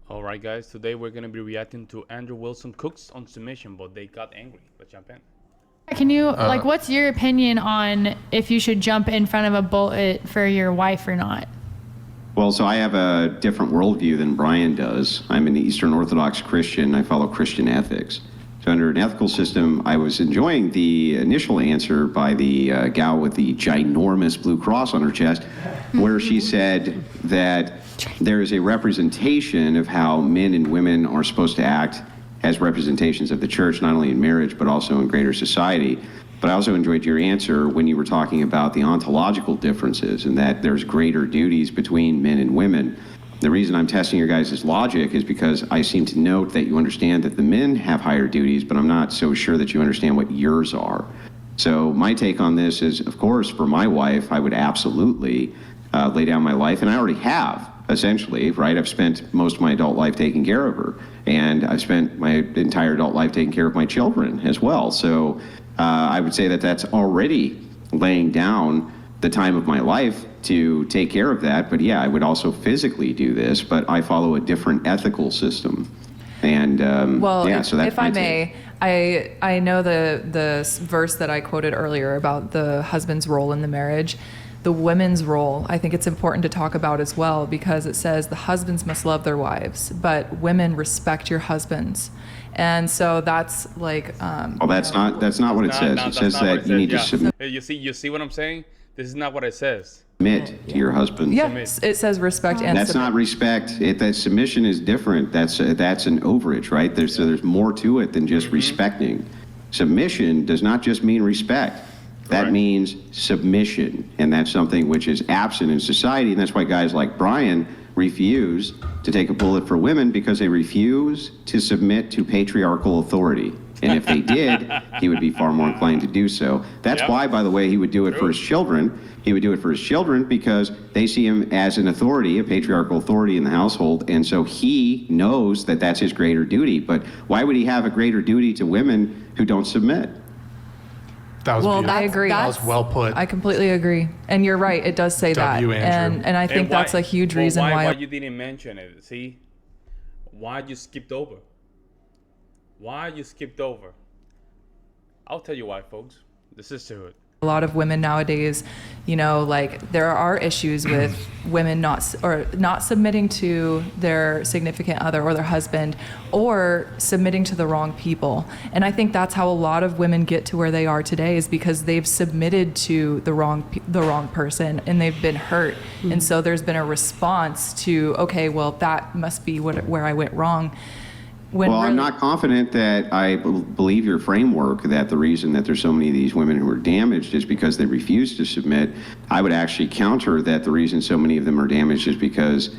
All right, guys. Today we're going to be reacting to Andrew Wilson Cooks on submission, but they got angry. Let's jump in. Can you, what's your opinion on if you should jump in front of a bullet for your wife or not? Well, so I have a different worldview than Brian does. I'm an Eastern Orthodox Christian. I follow Christian ethics. So under an ethical system, I was enjoying the initial answer by the gal with the ginormous blue cross on her chest, where she said that there is a representation of how men and women are supposed to act as representations of the church, not only in marriage, but also in greater society. But I also enjoyed your answer when you were talking about the ontological differences and that there's greater duties between men and women. The reason I'm testing your guys' logic is because I seem to note that you understand that the men have higher duties, but I'm not so sure that you understand what yours are. So my take on this is, of course, for my wife, I would absolutely lay down my life, and I already have, essentially, right? I've spent most of my adult life taking care of her, and I've spent my entire adult life taking care of my children as well. So I would say that that's already laying down the time of my life to take care of that. But yeah, I would also physically do this, but I follow a different ethical system. And yeah, so that's if I may, I know the verse that I quoted earlier about the husband's role in the marriage. The women's role, I think it's important to talk about as well, because it says the husbands must love their wives, but women respect your husbands. And so that's like well, that's not what it says. It says that you need to submit. You see what I'm saying? This is not what it says. Submit to your husband. Yes, it says respect and that's submit. not respect. That submission is different. That's an overage, right? There's more to it than just respecting. Submission does not just mean respect. That means submission, and that's something which is absent in society, and that's why guys like Brian refuse to take a bullet for women, because they refuse to submit to patriarchal authority. And if they did, he would be far more inclined to do so. That's why, by the way, he would do it for his children. He would do it for his children because they see him as an authority, a patriarchal authority in the household, and so he knows that that's his greater duty. But why would he have a greater duty to women who don't submit? That was beautiful. I agree. That was well put. I completely agree, and you're right. It does say that, Andrew. and I think that's a huge reason why you didn't mention it. See, why you skipped over? Why you skipped over? I'll tell you why, folks. The sisterhood. A lot of women nowadays, like there are issues with women not submitting to their significant other or their husband, or submitting to the wrong people. And I think that's how a lot of women get to where they are today, is because they've submitted to the wrong person and they've been hurt. And so there's been a response to, okay, well, that must be where I went wrong. Well, I'm not confident that I believe your framework, that the reason that there's so many of these women who are damaged is because they refuse to submit. I would actually counter that the reason so many of them are damaged is because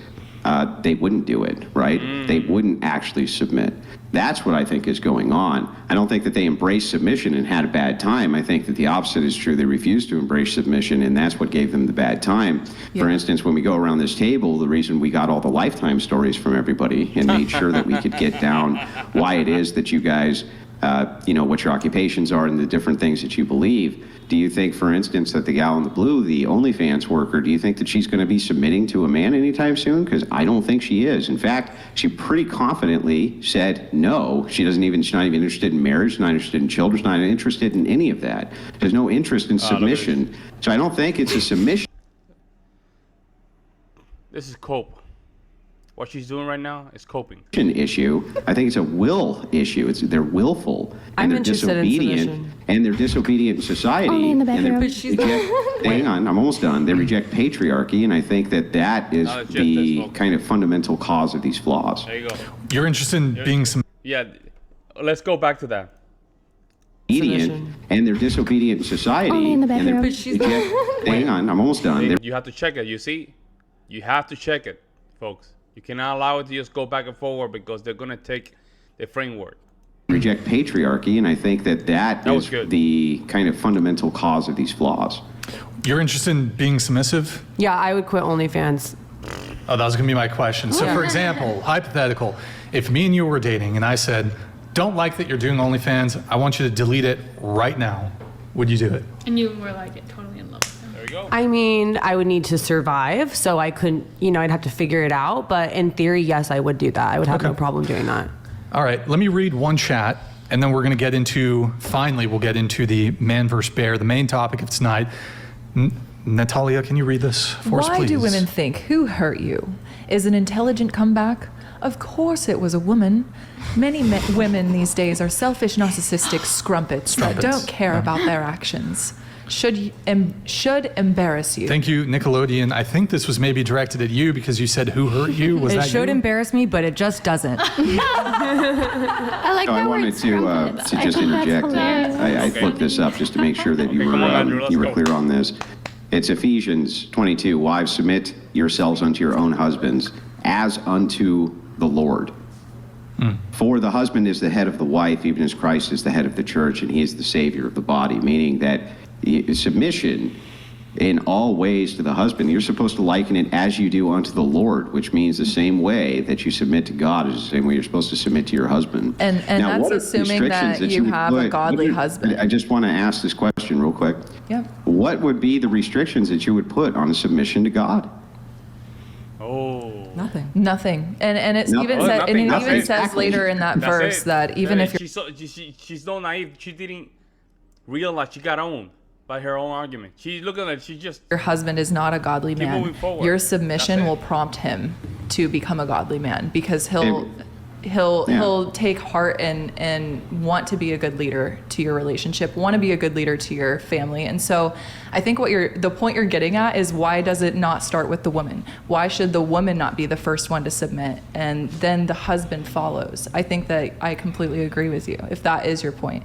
they wouldn't do it, right? They wouldn't actually submit. That's what I think is going on. I don't think that they embraced submission and had a bad time. I think that the opposite is true. They refused to embrace submission, and that's what gave them the bad time. Yeah. For instance, when we go around this table, the reason we got all the lifetime stories from everybody and made sure that we could get down why it is that you guys, what your occupations are and the different things that you believe. Do you think, for instance, that the gal in the blue, the OnlyFans worker, do you think that she's going to be submitting to a man anytime soon? Because I don't think she is. In fact, she pretty confidently said no. She's not even interested in marriage, not interested in children, not interested in any of that. There's no interest in submission. So I don't think it's a submission. This is cope. What she's doing right now is coping. Issue. I think it's a will issue. They're willful and they're disobedient, and they're disobedient in society. Only in the bedroom. Hang on, I'm almost done. They reject patriarchy, and I think that is the kind of fundamental cause of these flaws. There you go. You're interested in being some. Yeah, let's go back to that. Obedient, and they're disobedient in society. Only in the bedroom. Hang on, I'm almost done. You have to check it. You see, you have to check it, folks. You cannot allow it to just go back and forward, because they're going to take the framework. Reject patriarchy, and I think that is the kind of fundamental cause of these flaws. You're interested in being submissive? Yeah, I would quit OnlyFans. Oh, that was going to be my question. So, for example, hypothetical, if me and you were dating and I said, don't like that you're doing OnlyFans, I want you to delete it right now, would you do it? And you were like totally in love with them. we go. I mean, I would need to survive, so I couldn't, I'd have to figure it out. But in theory, yes, I would do that. I would have no problem doing that. All right, let me read one chat, and then we'll get into the man versus bear, the main topic of tonight. Natalia, can you read this for us, please? Why do women think, who hurt you? Is an intelligent comeback? Of course it was a woman. Many women these days are selfish, narcissistic scrumpets that don't care about their actions. Should embarrass you. Thank you, Nickelodeon. I think this was maybe directed at you because you said, who hurt you? Was it that should you? embarrass me, but it just doesn't. I like that I wanted to just interject. I looked this up just to make sure that you were clear on this. It's Ephesians 22. Wives, submit yourselves unto your own husbands as unto the Lord. For the husband is the head of the wife, even as Christ is the head of the church, and he is the Savior of the body, meaning that submission in all ways to the husband, you're supposed to liken it as you do unto the Lord, which means the same way that you submit to God is the same way you're supposed to submit to your husband. And now, that's assuming that you have a godly husband. I just want to ask this question real quick. Yeah. What would be the restrictions that you would put on submission to God? Oh. Nothing. And it's even said, and it even says later in that verse that even if she's so naive, she didn't realize she got owned by her own argument. She's looking at your husband is not a godly man, moving forward. your submission will prompt him to become a godly man because he'll take heart and want to be a good leader to your relationship, want to be a good leader to your family. And so I think the point you're getting at is, why does it not start with the woman? Why should the woman not be the first one to submit and then the husband follows? I think that I completely agree with you, if that is your point.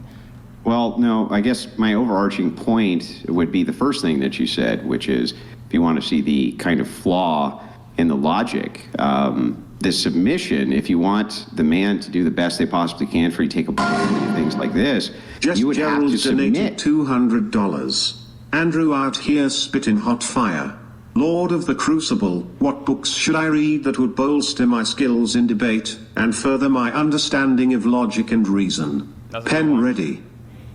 Well, no, I guess my overarching point would be the first thing that you said, which is if you want to see the kind of flaw in the logic, the submission, if you want the man to do the best they possibly can for you, take a bite and things like this, you would have to submit. $200. Andrew out here spitting hot fire. Lord of the Crucible, what books should I read that would bolster my skills in debate and further my understanding of logic and reason? Pen ready.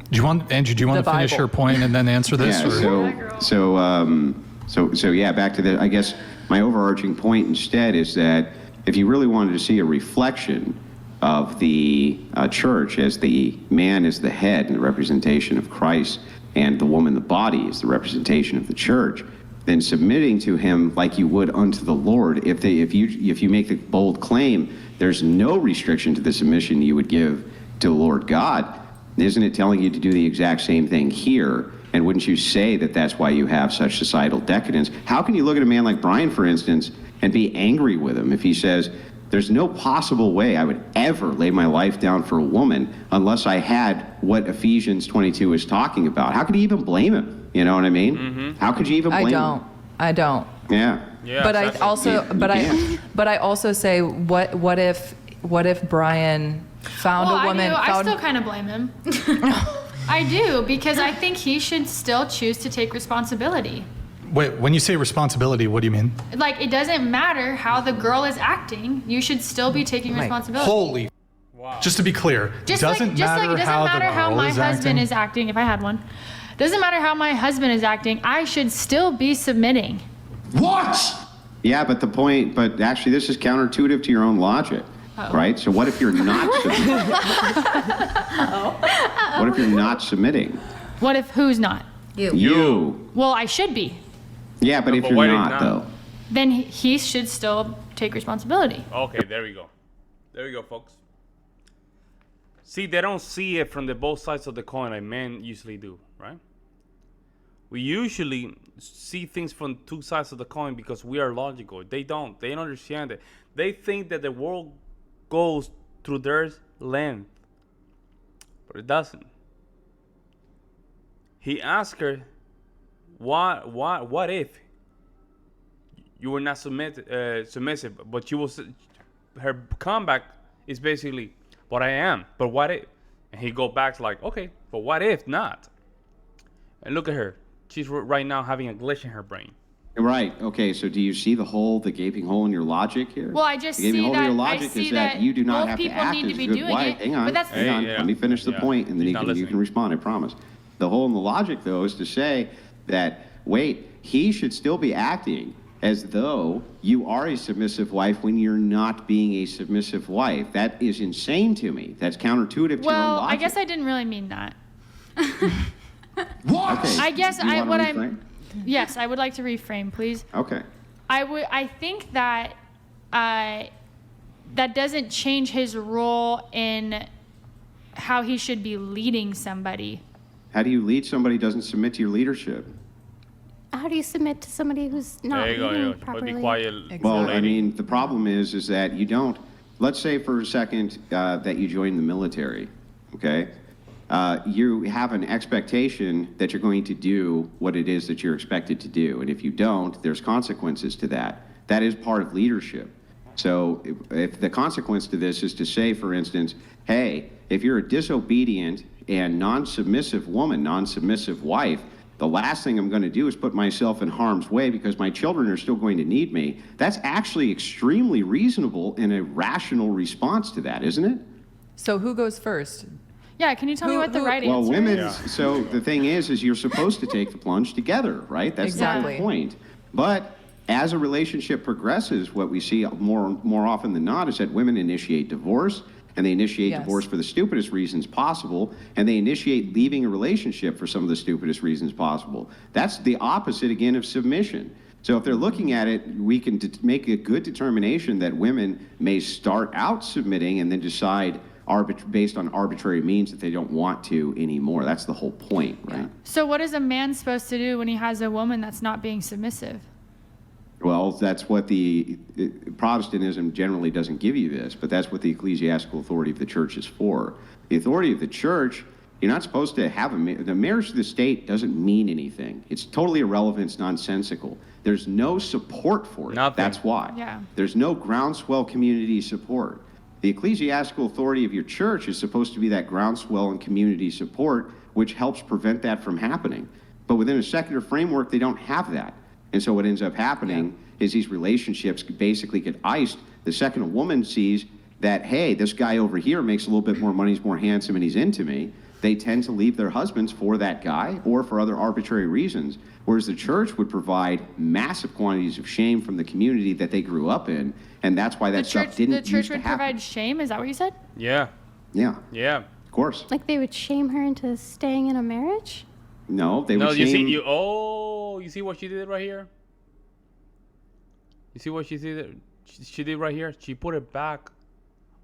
Andrew, do you want to finish your point and then answer this? Yeah, so yeah, back to the, I guess my overarching point instead is that if you really wanted to see a reflection of the church as the man is the head and the representation of Christ, and the woman, the body, is the representation of the church, then submitting to him like you would unto the Lord, if you make the bold claim, there's no restriction to the submission you would give to the Lord God, isn't it telling you to do the exact same thing here? And wouldn't you say that that's why you have such societal decadence? How can you look at a man like Brian, for instance, and be angry with him if he says, there's no possible way I would ever lay my life down for a woman unless I had what Ephesians 22 is talking about? How could he even blame him? You know what I mean? Mm-hmm. How could you even blame him? I don't. Yeah. But I also say, what if Brian found a woman? I still kind of blame him. I do, because I think he should still choose to take responsibility. Wait, when you say responsibility, what do you mean? Like, it doesn't matter how the girl is acting. You should still be taking responsibility. Holy. Wow. Just to be clear, it doesn't matter how my husband is acting, if I had one. Doesn't matter how my husband is acting. I should still be submitting. What? Yeah, but actually this is counterintuitive to your own logic. Right? So what if you're not submitting? What if you're not submitting? What if who's not? You. Well, I should be. Yeah, but if you're not, though. Then he should still take responsibility. Okay, there we go. There we go, folks. See, they don't see it from the both sides of the coin like men usually do, right? We usually see things from two sides of the coin because we are logical. They don't. They don't understand it. They think that the world goes through their length, but it doesn't. He asked her, what if you were not submissive, but you was, her comeback is basically, but I am, but what if? And he go back like, okay, but what if not? And look at her. She's right now having a glitch in her brain. Right. Okay. So do you see the gaping hole in your logic here? Well, I just the gaping see hole that. In your logic I see is that you do not have to act need as to be a good doing wife. it. Hang on. But that's, hang on. Yeah. Let me finish the point, and then you can respond. I promise. The hole in the logic, though, is to say that wait, he should still be acting as though you are a submissive wife when you're not being a submissive wife. That is insane to me. That's counterintuitive to your own Well, logic. I guess I didn't really mean that. What? Okay. I guess Do you wanna what reframe? I'm. Yes, I would like to reframe, please. Okay. I think that that doesn't change his role in how he should be leading somebody. How do you lead somebody who doesn't submit to your leadership? How do you submit to somebody who's not There you go. leading But properly? be quiet. Well, I lady. mean, the problem is that you don't. Let's say for a second that you join the military, okay? You have an expectation that you're going to do what it is that you're expected to do, and if you don't, there's consequences to that. That is part of leadership. So if the consequence to this is to say, for instance, hey, if you're a disobedient and non-submissive woman, non-submissive wife, the last thing I'm going to do is put myself in harm's way because my children are still going to need me. That's actually extremely reasonable and a rational response to that, isn't it? So who goes first? Yeah, can you tell me what the right Well, answer women, is? so the thing is you're supposed to take the plunge together, right? That's Exactly. the whole point. But as a relationship progresses, what we see more often than not is that women initiate divorce, and they initiate Yes. divorce for the stupidest reasons possible, and they initiate leaving a relationship for some of the stupidest reasons possible. That's the opposite, again, of submission. So if they're looking at it, we can make a good determination that women may start out submitting and then decide based on arbitrary means that they don't want to anymore. That's the whole point, right? So what is a man supposed to do when he has a woman that's not being submissive? Well, that's what the Protestantism generally doesn't give you this, but that's what the ecclesiastical authority of the church is for. The authority of the church, you're not supposed to have the marriage to the state doesn't mean anything. It's totally irrelevant. It's nonsensical. There's no support for it. Nothing. That's why. Yeah. There's no groundswell community support. The ecclesiastical authority of your church is supposed to be that groundswell and community support, which helps prevent that from happening. But within a secular framework, they don't have that. And so what ends up happening is these relationships basically get iced. The second a woman sees that, hey, this guy over here makes a little bit more money, he's more handsome, and he's into me, they tend to leave their husbands for that guy or for other arbitrary reasons. Whereas the church would provide massive quantities of shame from the community that they grew up in. And that's why that stuff didn't The church used to would happen. provide shame? Is that what you said? Yeah. Yeah, Yeah. of course. Like they would shame her into staying in a marriage? No, they No, would you see, shame... you see what she did right here? You see what she did? She did right here. She put it back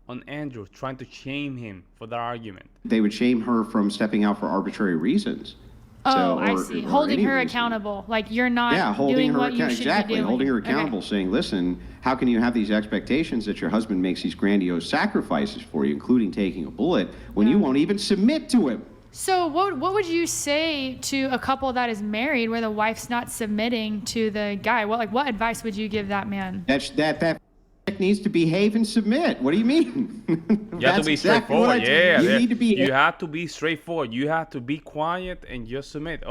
on Andrew, trying to shame him for that argument. They would shame her from stepping out for arbitrary reasons. Oh, So, I or- see. or Holding any her reason. accountable. Like you're not Holding doing her what you should exactly, be doing. holding her Okay. accountable, saying, listen, how can you have these expectations that your husband makes these grandiose sacrifices for you, including taking a bullet, when you won't even submit to him? So what would you say to a couple that is married where the wife's not submitting to the guy? What advice would you give that man? That needs to behave and submit. What do you mean? You have to be straightforward. Yeah, You need to be. You have to be straightforward. You have to be quiet and just submit.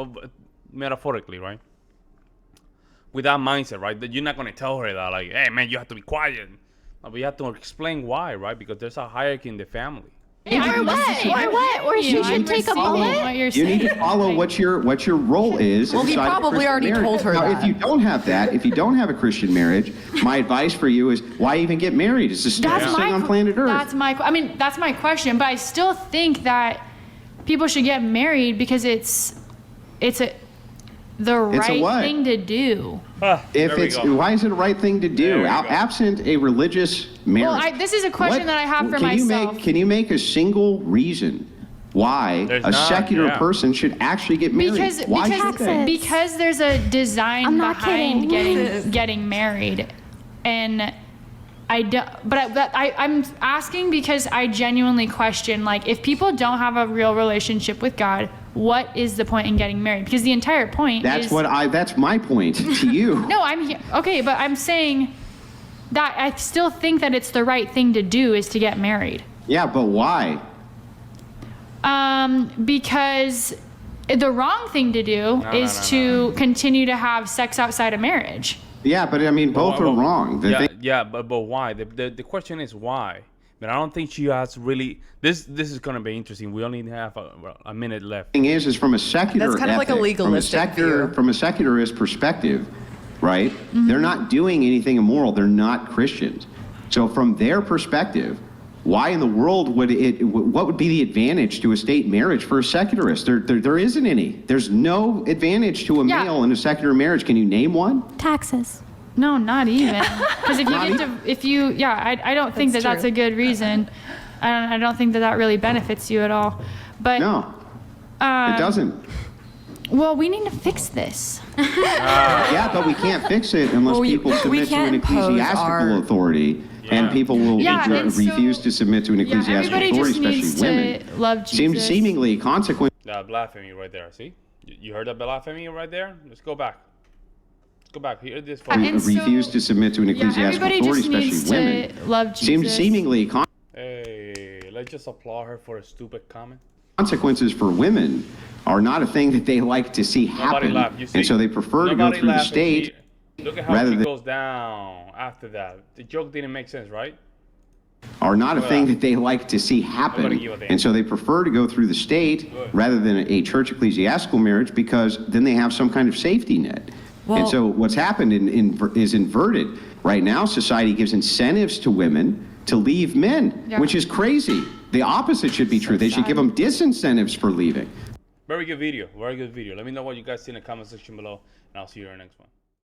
Metaphorically, right? With that mindset, right? That you're not gonna tell her that, like, hey man, you have to be quiet. But you have to explain why, right? Because there's a hierarchy in the family. Or what? Or she should take a bullet? What you're You saying. need to follow what your role is. Well, he inside the probably Christian already marriage. told her now, that. If you don't have that, if you don't have a Christian marriage, my advice for you is why even get married? It's the stupidest thing on planet Earth. That's my question. But I still think that people should get married because it's the right what? thing to do. If it's why is it the right thing to do? Absent a religious marriage. Well, this is a question that I have for myself. Can you make a single reason why There's a not, secular yeah. person should actually get married? Why should they? Because there's a design I'm not behind kidding. getting married, and I'm asking because I genuinely question, like, if people don't have a real relationship with God, what is the point in getting married? Because the entire point That's is... that's my point to you. No, I'm here. Okay, but I'm saying that I still think that it's the right thing to do is to get married. Yeah, but why? Because the wrong thing to do is to continue to have sex outside of marriage. Yeah, but I mean, both are wrong. But why? The question is why? But I don't think she has really. This is gonna be interesting. We only have a minute left. Thing is from a secular That's kind of like a ethic, legalistic view. From a secularist perspective, right? They're not doing anything immoral. They're not Christians. So from their perspective, why in the world what would be the advantage to a state marriage for a secularist? There isn't any. There's no advantage to a Yeah. male in a secular marriage. Can you name one? Taxes. No, not even. Because I don't think That's that's true. a good reason. I don't think that really benefits you at all. But No, it doesn't. well, we need to fix this. Yeah, but we can't fix it unless Well, people we submit to an can't impose ecclesiastical our- authority, and people will and so- refuse to submit to an ecclesiastical everybody authority, just needs especially to women. love Jesus. Seemingly consequent. Blasphemy right there. See, you heard that blasphemy right there? Let's go back. Let's go back. Hear this. And so- refuse to submit to an ecclesiastical everybody authority, just needs especially to women. love Jesus. Seemingly Hey, let's just applaud her for a stupid comment. consequences for women are not a thing that they like to see Nobody happen, laughed. You see, and so they prefer to go nobody through the laughed. state Look at how rather she than goes down after that. The joke didn't make sense, right? are not a thing that they like to see happen, Nobody give a damn. and so they prefer to go through the state Good. rather than a church ecclesiastical marriage because then they have some kind of safety net. Well- And so what's happened is inverted. Right now, society gives incentives to women to leave men, Yeah. which is crazy. The opposite should be true. They should give them disincentives for leaving. Very good video. Very good video. Let me know what you guys see in the comment section below, and I'll see you in the next one.